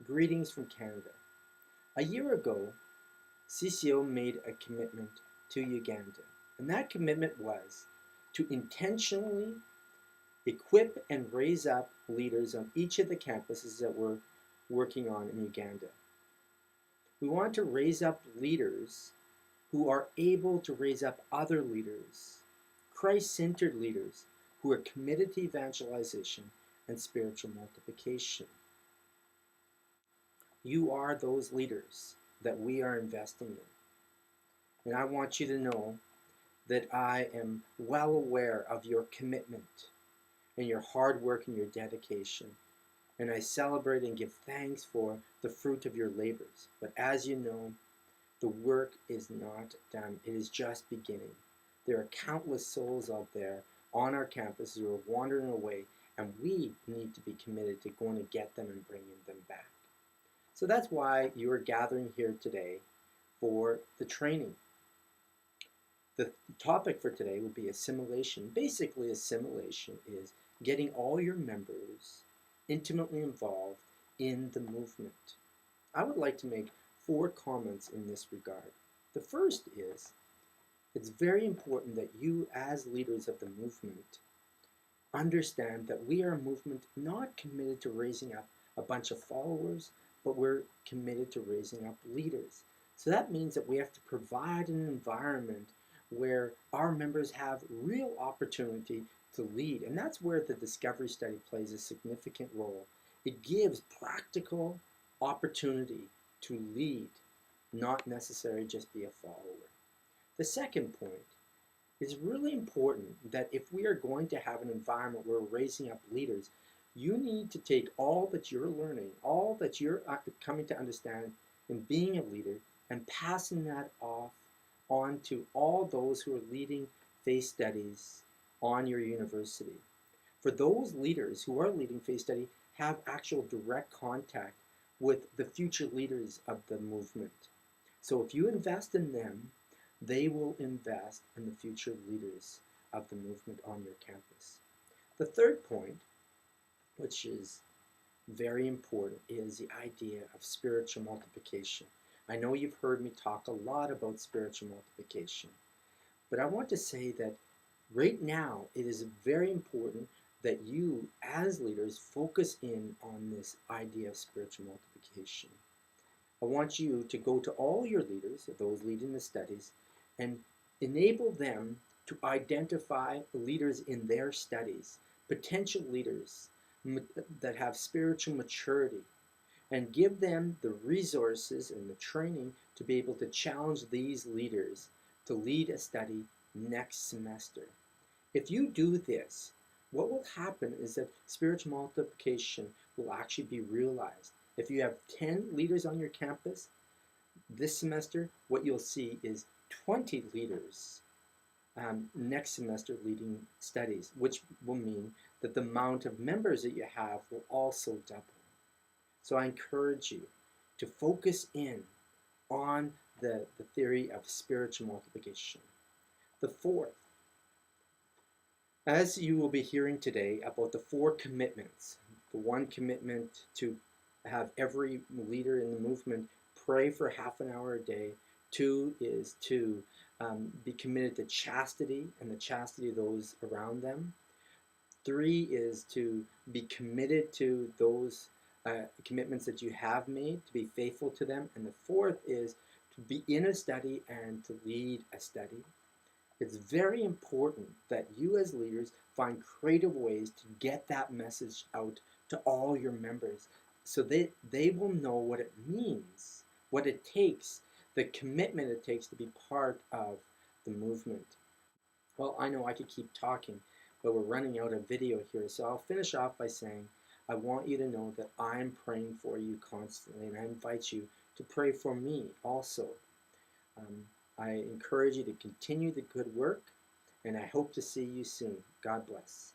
Greetings from Canada. A year ago, CCO made a commitment to Uganda, and that commitment was to intentionally equip and raise up leaders on each of the campuses that we're working on in Uganda. We want to raise up leaders who are able to raise up other leaders, Christ-centered leaders who are committed to evangelization and spiritual multiplication. You are those leaders that we are investing in. And I want you to know that I am well aware of your commitment and your hard work and your dedication. And I celebrate and give thanks for the fruit of your labors. But as you know, the work is not done. It is just beginning. There are countless souls out there on our campus who are wandering away, and we need to be committed to going to get them and bringing them back. So that's why you are gathering here today for the training. The topic for today will be assimilation. Basically, assimilation is getting all your members intimately involved in the movement. I would like to make 4 comments in this regard. The first is, it's very important that you as leaders of the movement understand that we are a movement not committed to raising up a bunch of followers, but we're committed to raising up leaders. So that means that we have to provide an environment where our members have real opportunity to lead. And that's where the discovery study plays a significant role. It gives practical opportunity to lead, not necessarily just be a follower. The second point is really important that if we are going to have an environment where we're raising up leaders, you need to take all that you're learning, all that you're coming to understand in being a leader, and passing that off on to all those who are leading faith studies on your university. For those leaders who are leading faith study, have actual direct contact with the future leaders of the movement. So if you invest in them, they will invest in the future leaders of the movement on your campus. The third point, which is very important, is the idea of spiritual multiplication. I know you've heard me talk a lot about spiritual multiplication, but I want to say that right now it is very important that you as leaders focus in on this idea of spiritual multiplication. I want you to go to all your leaders, those leading the studies, and enable them to identify leaders in their studies, potential leaders that have spiritual maturity, and give them the resources and the training to be able to challenge these leaders to lead a study next semester. If you do this, what will happen is that spiritual multiplication will actually be realized. If you have 10 leaders on your campus this semester, what you'll see is 20 leaders next semester leading studies, which will mean that the amount of members that you have will also double. So I encourage you to focus in on the theory of spiritual multiplication. The fourth, as you will be hearing today about the 4 commitments, the 1 commitment to have every leader in the movement pray for half an hour a day. 2 is to be committed to chastity and the chastity of those around them. 3 is to be committed to those commitments that you have made, to be faithful to them. And the 4th is to be in a study and to lead a study. It's very important that you as leaders find creative ways to get that message out to all your members so they will know what it means, what it takes, the commitment it takes to be part of the movement. Well, I know I could keep talking, but we're running out of video here, so I'll finish off by saying I want you to know that I'm praying for you constantly, and I invite you to pray for me also. I encourage you to continue the good work, and I hope to see you soon. God bless.